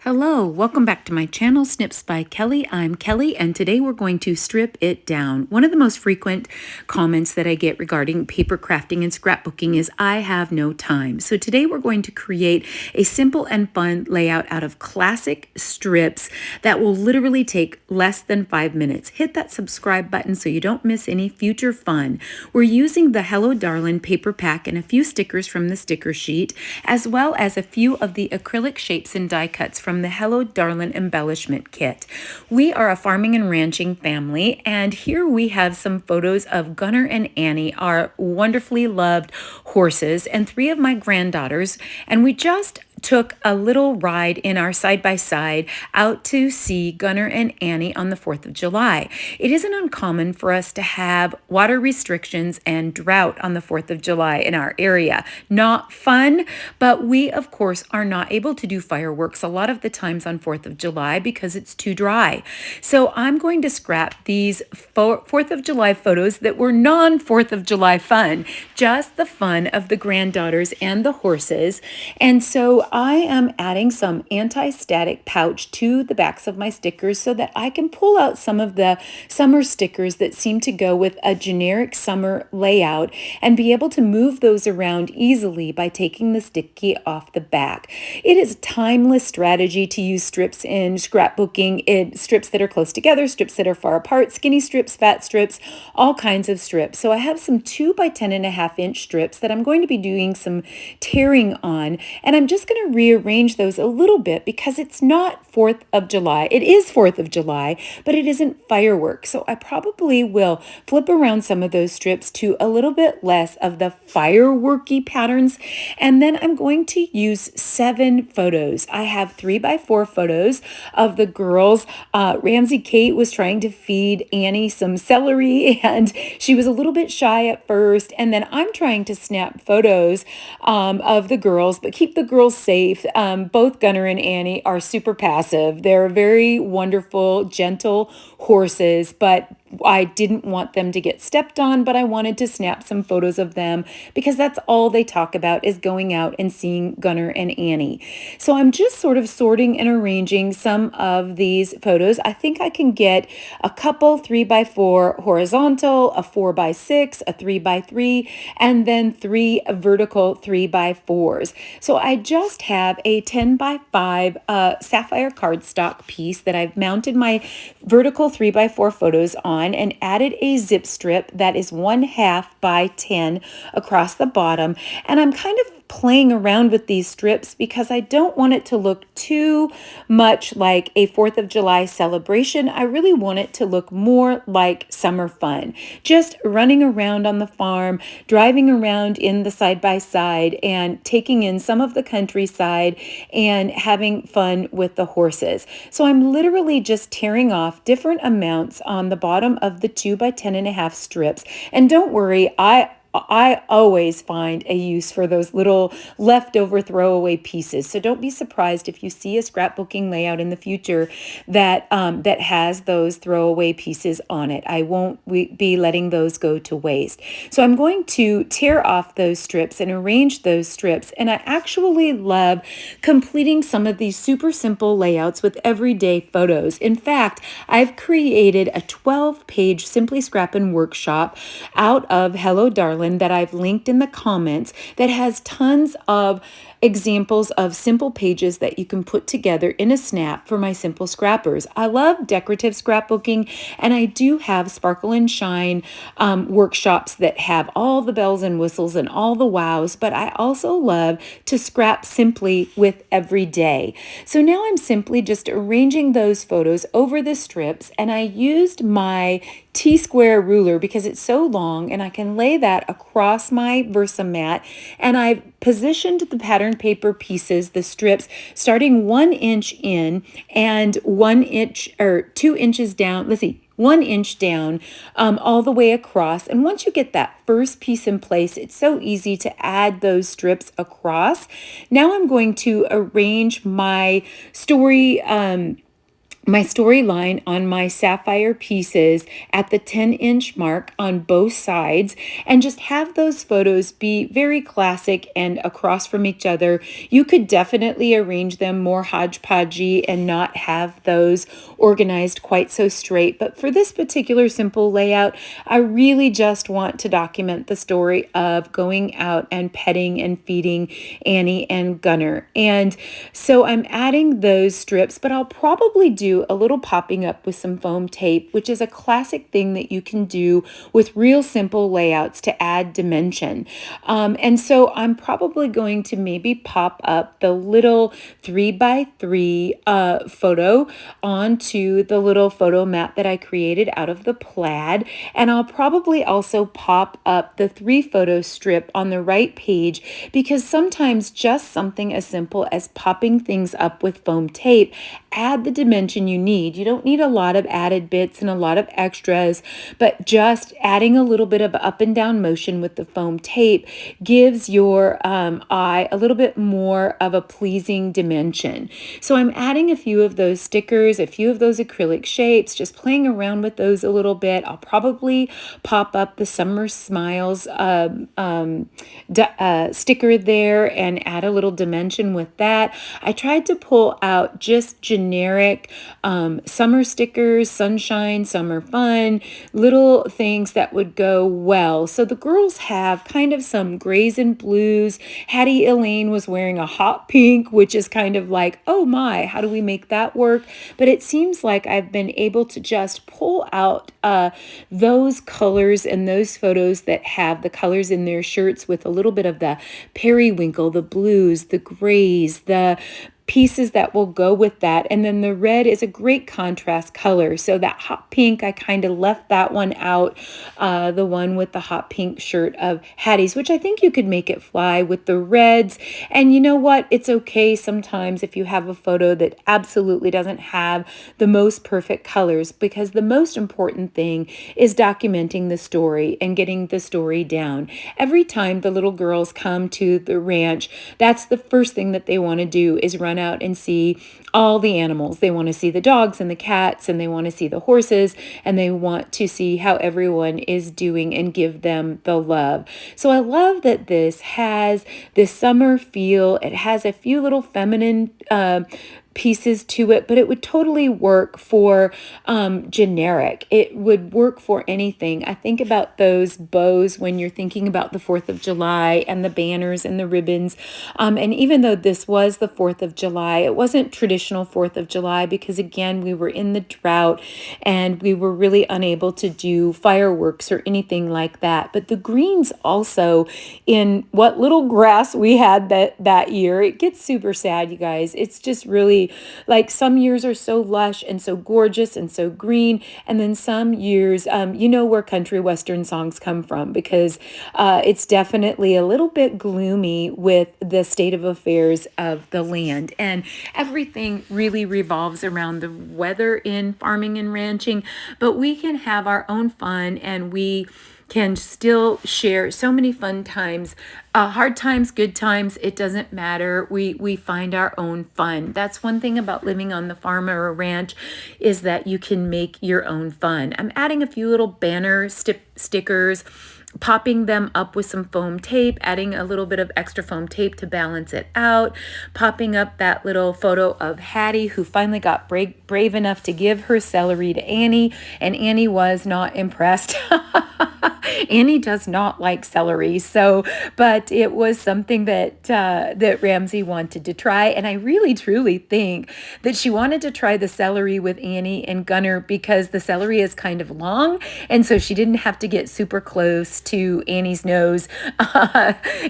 Hello, welcome back to my channel, Snips by Kelly. I'm Kelly, and today we're going to strip it down. One of the most frequent comments that I get regarding paper crafting and scrapbooking is, I have no time. So today we're going to create a simple and fun layout out of classic strips that will literally take less than 5 minutes. Hit that subscribe button so you don't miss any future fun. We're using the Hello Darlin paper pack and a few stickers from the sticker sheet, as well as a few of the acrylic shapes and die cuts from the Hello Darlin embellishment kit. We are a farming and ranching family, and here we have some photos of Gunner and Annie, our wonderfully loved horses, and 3 of my granddaughters, and we just took a little ride in our side-by-side out to see Gunner and Annie on the 4th of July. It isn't uncommon for us to have water restrictions and drought on the 4th of July in our area. Not fun, but we, of course, are not able to do fireworks a lot of the times on 4th of July because it's too dry. So I'm going to scrap these 4th of July photos that were non-4th of July fun, just the fun of the granddaughters and the horses. And so I am adding some anti-static pouch to the backs of my stickers so that I can pull out some of the summer stickers that seem to go with a generic summer layout and be able to move those around easily by taking the sticky off the back. It is a timeless strategy to use strips in scrapbooking. Strips that are close together, strips that are far apart, skinny strips, fat strips, all kinds of strips. So I have some 2 by 10.5-inch strips that I'm going to be doing some tearing on, and I'm just going to rearrange those a little bit because it's not 4th of July. It is 4th of July, but it isn't fireworks. So I probably will flip around some of those strips to a little bit less of the fireworky patterns. And then I'm going to use 7 photos. I have 3 by 4 photos of the girls. Ramsey Kate was trying to feed Annie some celery, and she was a little bit shy at first. And then I'm trying to snap photos of the girls, but keep the girls safe. Both Gunner and Annie are super passive. They're very wonderful, gentle horses, but I didn't want them to get stepped on, but I wanted to snap some photos of them because that's all they talk about, is going out and seeing Gunner and Annie. So I'm just sort of sorting and arranging some of these photos. I think I can get a couple 3 by 4 horizontal, a 4 by 6, a 3 by 3, and then 3 vertical 3 by 4s. So I just have a 10 by 5 sapphire cardstock piece that I've mounted my vertical 3 by 4 photos on and added a zip strip that is 1/2 by 10 across the bottom. And I'm kind of playing around with these strips because I don't want it to look too much like a 4th of July celebration. I really want it to look more like summer fun. Just running around on the farm, driving around in the side-by-side and taking in some of the countryside and having fun with the horses. So I'm literally just tearing off different amounts on the bottom of the 2 by 10.5 strips. And don't worry, I always find a use for those little leftover throwaway pieces. So don't be surprised if you see a scrapbooking layout in the future that that has those throwaway pieces on it. I won't be letting those go to waste. So I'm going to tear off those strips and arrange those strips. And I actually love completing some of these super simple layouts with everyday photos. In fact, I've created a 12-page Simply Scrappin' workshop out of Hello Darlin that I've linked in the comments that has tons of examples of simple pages that you can put together in a snap for my simple scrappers. I love decorative scrapbooking, and I do have sparkle and shine workshops that have all the bells and whistles and all the wows, but I also love to scrap simply with every day. So now I'm simply just arranging those photos over the strips, and I used my T-square ruler because it's so long, and I can lay that across my Versamat, and I've positioned the pattern paper pieces, the strips, starting 1 inch in and 1 inch or 2 inches down. Let's see, 1 inch down all the way across. And once you get that first piece in place, it's so easy to add those strips across. Now I'm going to arrange my story my storyline on my sapphire pieces at the 10-inch mark on both sides, and just have those photos be very classic and across from each other. You could definitely arrange them more hodgepodgey and not have those organized quite so straight. But for this particular simple layout, I really just want to document the story of going out and petting and feeding Annie and Gunner. And so I'm adding those strips, but I'll probably do a little popping up with some foam tape, which is a classic thing that you can do with real simple layouts to add dimension. And so I'm probably going to maybe pop up the little 3x3 photo onto the little photo mat that I created out of the plaid. And I'll probably also pop up the 3 photo strip on the right page, because sometimes just something as simple as popping things up with foam tape add the dimension you need. You don't need a lot of added bits and a lot of extras, but just adding a little bit of up and down motion with the foam tape gives your eye a little bit more of a pleasing dimension. So I'm adding a few of those stickers, a few of those acrylic shapes, just playing around with those a little bit. I'll probably pop up the Summer Smiles sticker there and add a little dimension with that. I tried to pull out just generic summer stickers, sunshine, summer fun, little things that would go well. So the girls have kind of some grays and blues. Hattie Elaine was wearing a hot pink, which is kind of like, oh my, how do we make that work? But it seems like I've been able to just pull out those colors and those photos that have the colors in their shirts with a little bit of the periwinkle, the blues, the grays, the pieces that will go with that. And then the red is a great contrast color. So that hot pink, I kind of left that one out, the one with the hot pink shirt of Hattie's, which I think you could make it fly with the reds. And you know what? It's okay sometimes if you have a photo that absolutely doesn't have the most perfect colors, because the most important thing is documenting the story and getting the story down. Every time the little girls come to the ranch, that's the first thing that they want to do is run out and see all the animals. They want to see the dogs and the cats, and they want to see the horses, and they want to see how everyone is doing and give them the love. So I love that this has this summer feel. It has a few little feminine pieces to it, but it would totally work for generic. It would work for anything. I think about those bows when you're thinking about the 4th of July and the banners and the ribbons. And even though this was the 4th of July, it wasn't traditional 4th of July because, again, we were in the drought and we were really unable to do fireworks or anything like that. But the greens also, in what little grass we had that year, it gets super sad, you guys. It's just really like some years are so lush and so gorgeous and so green, and then some years, you know where country western songs come from, because it's definitely a little bit gloomy with the state of affairs of the land. And everything really revolves around the weather in farming and ranching, but we can have our own fun, and we can still share so many fun times, hard times, good times. It doesn't matter. We find our own fun. That's one thing about living on the farm or a ranch, is that you can make your own fun. I'm adding a few little banner stickers, popping them up with some foam tape, adding a little bit of extra foam tape to balance it out, popping up that little photo of Hattie, who finally got brave enough to give her celery to Annie, and Annie was not impressed. Annie does not like celery, but it was something that Ramsey wanted to try, and I really truly think that she wanted to try the celery with Annie and Gunner because the celery is kind of long, and so she didn't have to get super close to Annie's nose,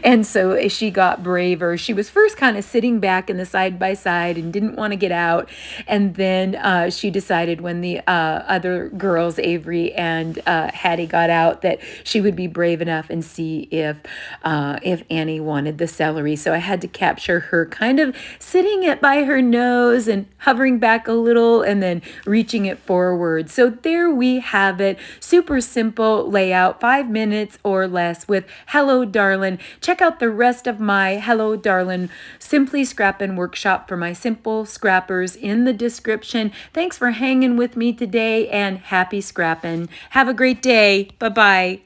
and so she got braver. She was first kind of sitting back in the side by side and didn't want to get out, and then she decided when the other girls, Avery and Hattie, got out, that she would be brave enough and see if Annie wanted the celery. So I had to capture her kind of sitting it by her nose and hovering back a little and then reaching it forward. So there we have it. Super simple layout, 5 minutes or less with Hello Darlin'. Check out the rest of my Hello Darlin' Simply Scrappin' workshop for my simple scrappers in the description. Thanks for hanging with me today and happy scrapping. Have a great day. Bye-bye.